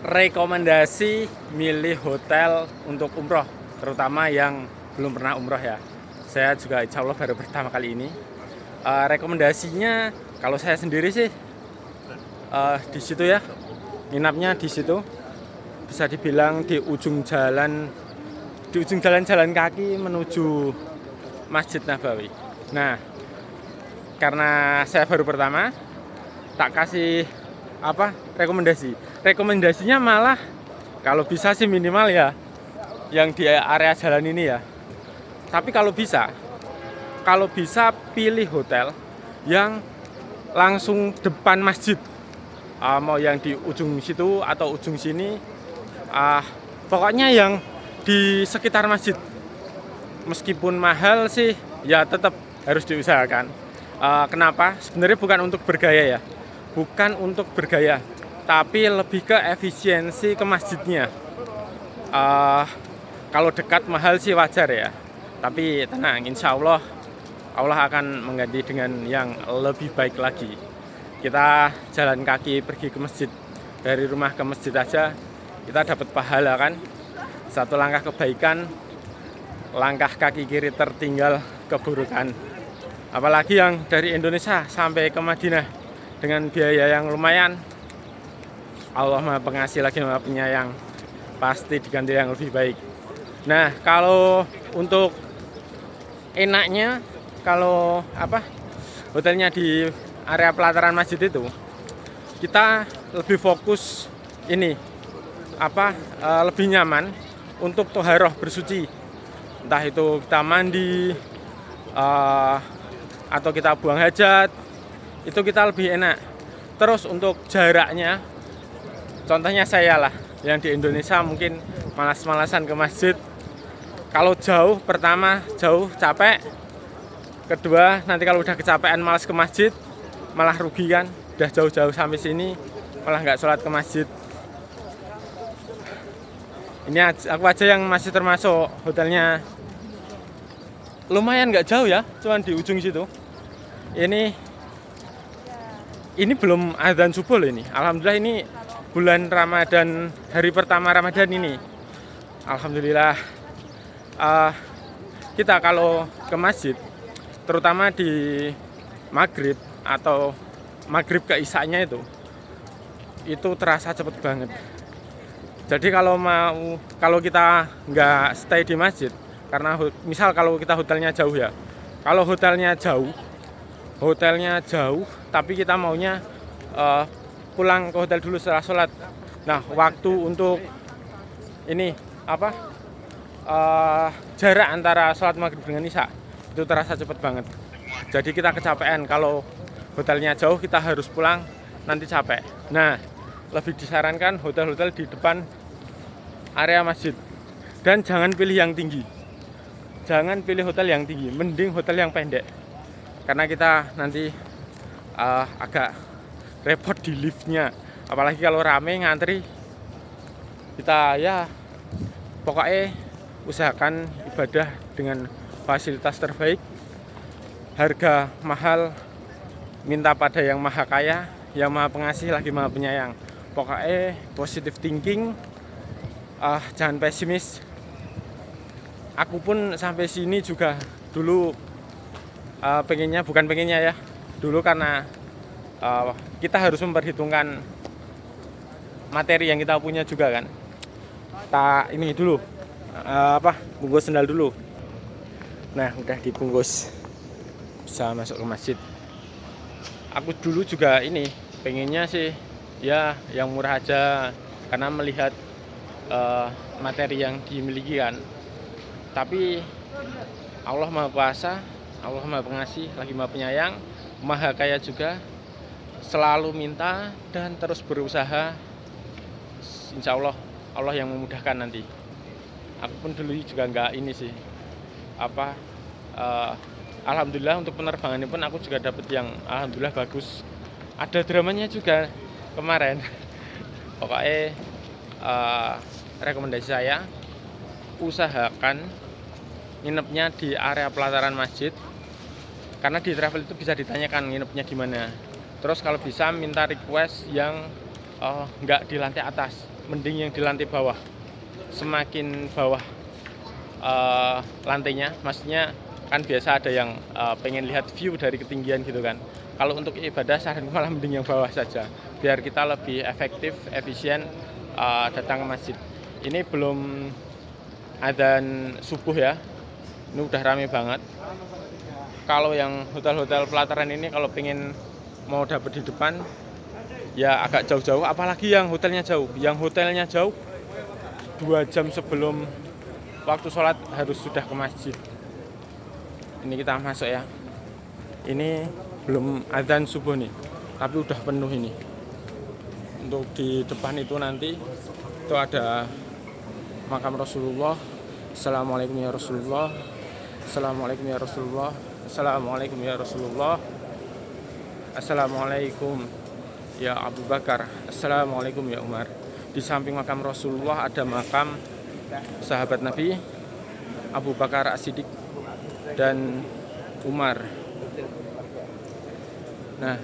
rekomendasi milih hotel untuk umroh, terutama yang belum pernah umroh ya. Saya juga insya Allah baru pertama kali ini. Rekomendasinya kalau saya sendiri sih di situ ya, nginapnya di situ. Bisa dibilang di ujung jalan kaki menuju Masjid Nabawi. Nah, karena saya baru pertama, tak kasih rekomendasinya malah kalau bisa sih minimal ya yang di area jalan ini ya. Tapi kalau bisa pilih hotel yang langsung depan masjid, mau yang di ujung situ atau ujung sini, pokoknya yang di sekitar masjid. Meskipun mahal sih ya tetap harus diusahakan. Kenapa? Sebenarnya bukan untuk bergaya, tapi lebih ke efisiensi ke masjidnya. Kalau dekat mahal sih wajar ya, tapi tenang, insya Allah akan mengganti dengan yang lebih baik lagi. Kita jalan kaki pergi ke masjid, dari rumah ke masjid aja kita dapat pahala kan. Satu langkah kebaikan, langkah kaki kiri tertinggal keburukan. Apalagi yang dari Indonesia sampai ke Madinah dengan biaya yang lumayan. Allah Maha Pengasih lagi Maha Penyayang, pasti diganti yang lebih baik. Nah, kalau untuk enaknya, kalau hotelnya di area pelataran masjid itu, kita lebih fokus ini lebih nyaman untuk toharoh bersuci. Entah itu kita mandi atau kita buang hajat, itu kita lebih enak. Terus untuk jaraknya, contohnya saya lah yang di Indonesia mungkin malas-malasan ke masjid. Kalau jauh, pertama jauh capek, kedua nanti kalau udah kecapean malas ke masjid malah rugi kan. Udah jauh-jauh sampai sini malah nggak sholat ke masjid. Ini aku aja yang masih termasuk hotelnya lumayan nggak jauh ya, cuman di ujung situ. Ini belum adzan subuh loh ini. Alhamdulillah ini bulan Ramadan, hari pertama Ramadan ini. Alhamdulillah. Kita kalau ke masjid, terutama di maghrib atau maghrib ke isya-nya itu terasa cepet banget. Jadi kalau kita nggak stay di masjid, karena misal kalau kita hotelnya jauh ya, kalau hotelnya jauh tapi kita maunya pulang ke hotel dulu setelah sholat. Nah, waktu untuk ini jarak antara sholat maghrib dengan isya itu terasa cepet banget. Jadi kita kecapean. Kalau hotelnya jauh kita harus pulang, nanti capek. Nah, lebih disarankan hotel-hotel di depan area masjid. Dan jangan pilih yang tinggi. Jangan pilih hotel yang tinggi, mending hotel yang pendek. Karena kita nanti agak repot di liftnya. Apalagi kalau rame ngantri. Kita ya pokoknya usahakan ibadah dengan fasilitas terbaik. Harga mahal, minta pada yang maha kaya, yang maha pengasih lagi maha penyayang. Pokoknya positive thinking, jangan pesimis. Aku pun sampai sini juga dulu bukan pengennya ya. Dulu karena kita harus memperhitungkan materi yang kita punya juga kan. Ini dulu bungkus sendal dulu. Nah, udah dibungkus, bisa masuk ke masjid. Aku dulu juga pengennya sih ya yang murah aja, karena melihat materi yang dimiliki kan. Tapi Allah Maha Kuasa, Allah Maha Pengasih, lagi Maha Penyayang, Maha Kaya juga, selalu minta dan terus berusaha. Insya Allah yang memudahkan nanti. Aku pun dulu juga nggak alhamdulillah untuk penerbangan ini pun aku juga dapat yang alhamdulillah bagus. Ada dramanya juga kemarin. Pokoknya rekomendasi saya, usahakan nginepnya di area pelataran masjid, karena di travel itu bisa ditanyakan nginepnya di mana. Terus kalau bisa minta request yang nggak di lantai atas, mending yang di lantai bawah. Semakin bawah lantainya, maksudnya kan biasa ada yang pengen lihat view dari ketinggian gitu kan. Kalau untuk ibadah saranku malah mending yang bawah saja, biar kita lebih efektif, efisien datang ke masjid. Ini belum adzan subuh ya, ini udah rame banget. Kalau yang hotel-hotel pelataran ini kalau pengen mau dapet di depan ya agak jauh-jauh, apalagi yang hotelnya jauh. Yang hotelnya jauh 2 jam sebelum waktu sholat harus sudah ke masjid. Ini kita masuk ya. Ini belum adzan subuh nih, tapi udah penuh ini. Untuk di depan itu nanti itu ada makam Rasulullah. Assalamualaikum ya Rasulullah. Assalamualaikum ya Rasulullah. Assalamualaikum ya Rasulullah. Assalamualaikum ya Abu Bakar. Assalamualaikum ya Umar. Di samping makam Rasulullah ada makam sahabat Nabi Abu Bakar As-Siddiq dan Umar. Nah,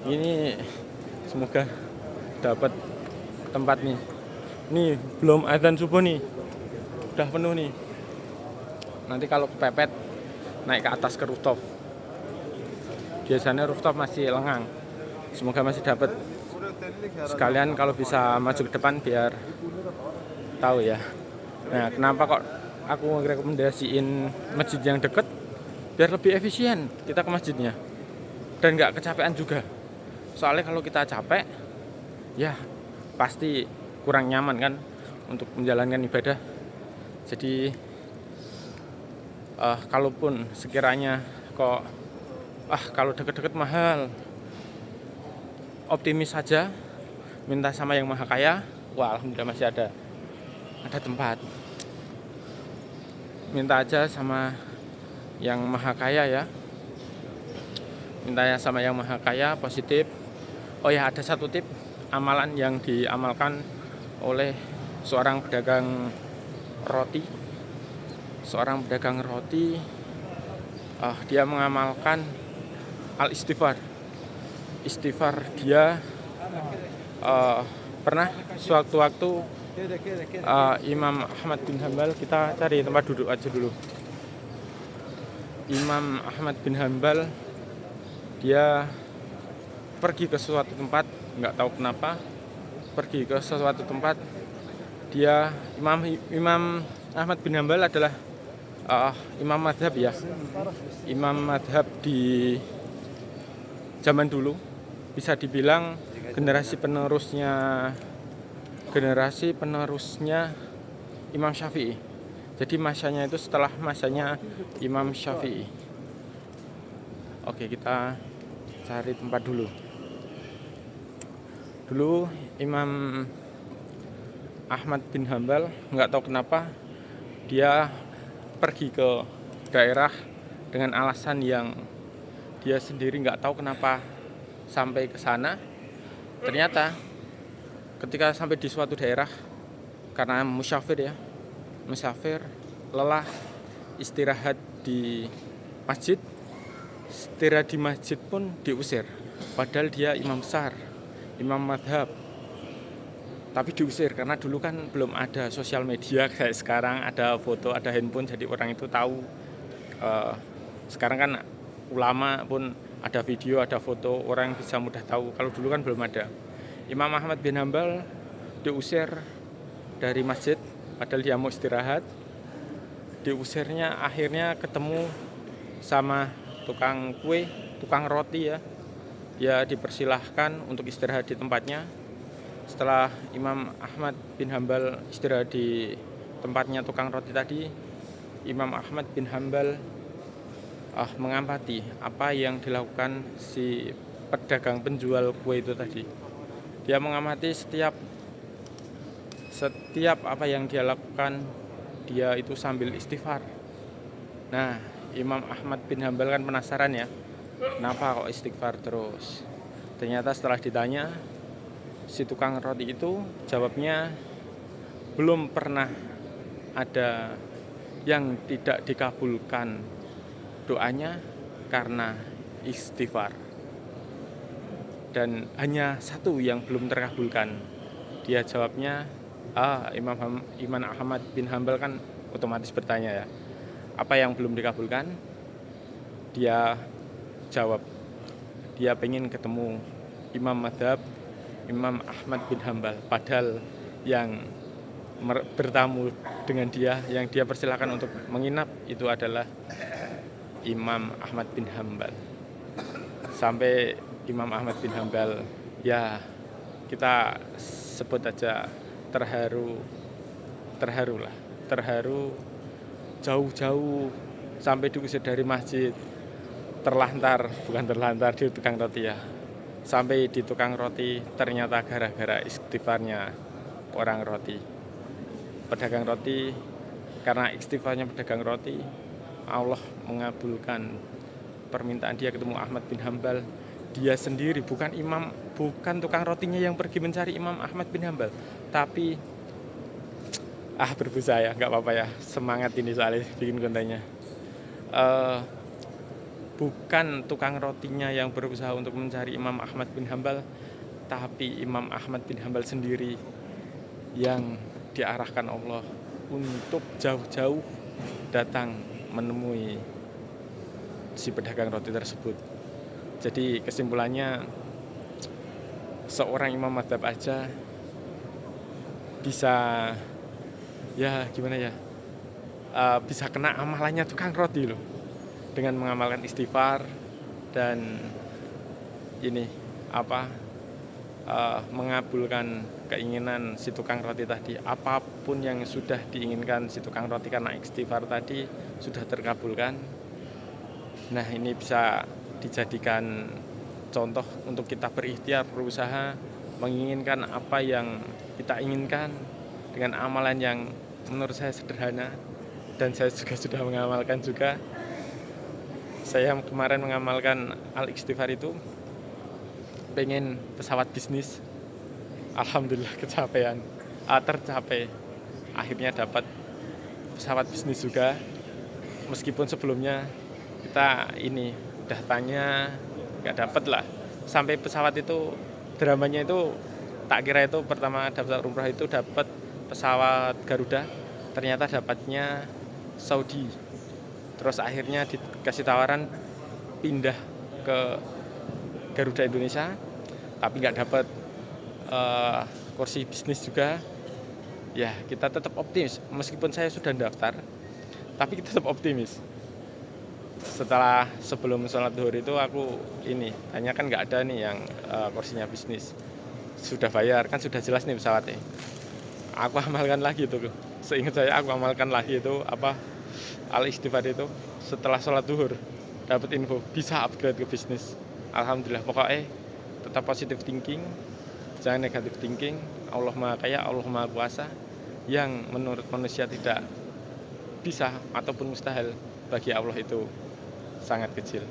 ini semoga dapat tempat nih. Nih belum adzan subuh nih, udah penuh nih. Nanti kalau kepepet naik ke atas ke rooftop. Biasanya rooftop masih lengang. Semoga masih dapat. Sekalian kalau bisa maju ke depan biar tahu ya. Nah, kenapa kok aku ngerekomendasiin masjid yang deket? Biar lebih efisien kita ke masjidnya dan nggak kecapean juga. Soalnya kalau kita capek, ya pasti kurang nyaman kan untuk menjalankan ibadah. Jadi kalaupun sekiranya kok kalau deket-deket mahal, optimis saja, minta sama yang maha kaya. Wah, alhamdulillah masih ada tempat. Minta aja sama yang maha kaya ya. Mintanya sama yang maha kaya, positif. Oh ya, ada satu tip amalan yang diamalkan oleh seorang pedagang roti. Seorang pedagang roti, dia mengamalkan al-istighfar. Istighfar dia pernah sewaktu-waktu Imam Ahmad bin Hambal, kita cari tempat duduk aja dulu. Imam Ahmad bin Hambal dia pergi ke suatu tempat, nggak tahu kenapa pergi ke suatu tempat. Dia Imam Ahmad bin Hambal adalah imam madhab ya, imam madhab di zaman dulu, bisa dibilang generasi penerusnya Imam Syafi'i. Jadi masanya itu setelah masanya Imam Syafi'i. Oke, kita cari tempat dulu. Dulu Imam Ahmad bin Hambal nggak tahu kenapa dia pergi ke daerah dengan alasan yang dia sendiri nggak tahu kenapa sampai ke sana. Ternyata ketika sampai di suatu daerah, karena musafir lelah, istirahat di masjid pun diusir. Padahal dia imam besar, imam madhab, tapi diusir karena dulu kan belum ada sosial media kayak sekarang, ada foto, ada handphone, jadi orang itu tahu. Sekarang kan ulama pun ada video, ada foto, orang bisa mudah tahu. Kalau dulu kan belum ada. Imam Ahmad bin Hambal diusir dari masjid padahal dia mau istirahat. Diusirnya akhirnya ketemu sama tukang kue, tukang roti ya. Dia dipersilahkan untuk istirahat di tempatnya. Setelah Imam Ahmad bin Hambal istirahat di tempatnya tukang roti tadi, Imam Ahmad bin Hambal mengamati apa yang dilakukan si pedagang penjual kue itu tadi. Dia mengamati setiap apa yang dia lakukan, dia itu sambil istighfar. Nah, Imam Ahmad bin Hambal kan penasaran ya, kenapa kok istighfar terus. Ternyata setelah ditanya, si tukang roti itu jawabnya, belum pernah ada yang tidak dikabulkan doanya karena istighfar. dan hanya satu yang belum terkabulkan. Dia jawabnya, Imam Ahmad bin Hambal kan otomatis bertanya ya, apa yang belum dikabulkan? Dia jawab, dia pengen ketemu Imam Madhab Imam Ahmad bin Hambal, padahal yang bertamu dengan dia, yang dia persilakan untuk menginap itu adalah Imam Ahmad bin Hambal. Sampai Imam Ahmad bin Hambal, ya kita sebut aja terharu jauh-jauh sampai diusir dari masjid, bukan terlantar di tukang roti ya. Sampai di tukang roti ternyata gara-gara istighfarnya orang roti. Pedagang roti, karena istighfarnya pedagang roti, Allah mengabulkan permintaan dia ketemu Ahmad bin Hambal. Dia sendiri, bukan tukang rotinya yang pergi mencari Imam Ahmad bin Hambal, tapi berbusa ya, nggak apa-apa ya, semangat ini soalnya bikin kontennya. Bukan tukang rotinya yang berusaha untuk mencari Imam Ahmad bin Hambal, tapi Imam Ahmad bin Hambal sendiri yang diarahkan Allah untuk jauh-jauh datang menemui si pedagang roti tersebut. Jadi kesimpulannya, seorang imam madzhab aja bisa, ya gimana ya, bisa kena amalannya tukang roti loh, dengan mengamalkan istighfar dan mengabulkan keinginan si tukang roti tadi. Apapun yang sudah diinginkan si tukang roti karena istighfar tadi sudah terkabulkan. Nah, ini bisa dijadikan contoh untuk kita berikhtiar, berusaha menginginkan apa yang kita inginkan dengan amalan yang menurut saya sederhana, dan saya juga sudah mengamalkan juga. Saya kemarin mengamalkan al-istighfar itu, pengen pesawat bisnis. Alhamdulillah tercapai. Akhirnya dapat pesawat bisnis juga. Meskipun sebelumnya kita udah tanya, nggak dapat lah. Sampai pesawat itu, dramanya itu, tak kira itu pertama daftar umrah itu dapat pesawat Garuda, ternyata dapatnya Saudi. Terus akhirnya dikasih tawaran pindah ke Garuda Indonesia, tapi nggak dapat kursi bisnis juga. Ya, kita tetap optimis. Meskipun saya sudah daftar, tapi kita tetap optimis. Sebelum sholat zuhur itu aku tanya, kan nggak ada nih yang kursinya bisnis. Sudah bayar, kan sudah jelas nih pesawatnya. Aku amalkan lagi itu. Seingat saya aku amalkan lagi itu al-istighfar itu. Setelah sholat zuhur dapat info bisa upgrade ke bisnis. Alhamdulillah. Pokoknya tetap positive thinking, jangan negative thinking. Allah Maha Kaya, Allah Maha Kuasa, yang menurut manusia tidak bisa ataupun mustahil, bagi Allah itu sangat kecil.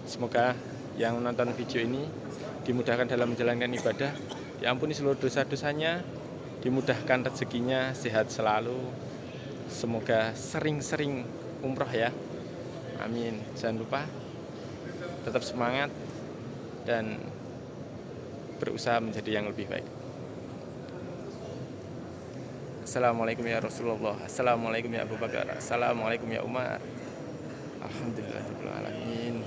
Semoga yang menonton video ini dimudahkan dalam menjalankan ibadah, diampuni seluruh dosa-dosanya, dimudahkan rezekinya, sehat selalu. Semoga sering-sering umroh ya, amin. Jangan lupa tetap semangat dan berusaha menjadi yang lebih baik. Assalamualaikum ya Rasulullah, assalamualaikum ya Abu Bakar, assalamualaikum ya Umar. Alhamdulillahirabbil alamin.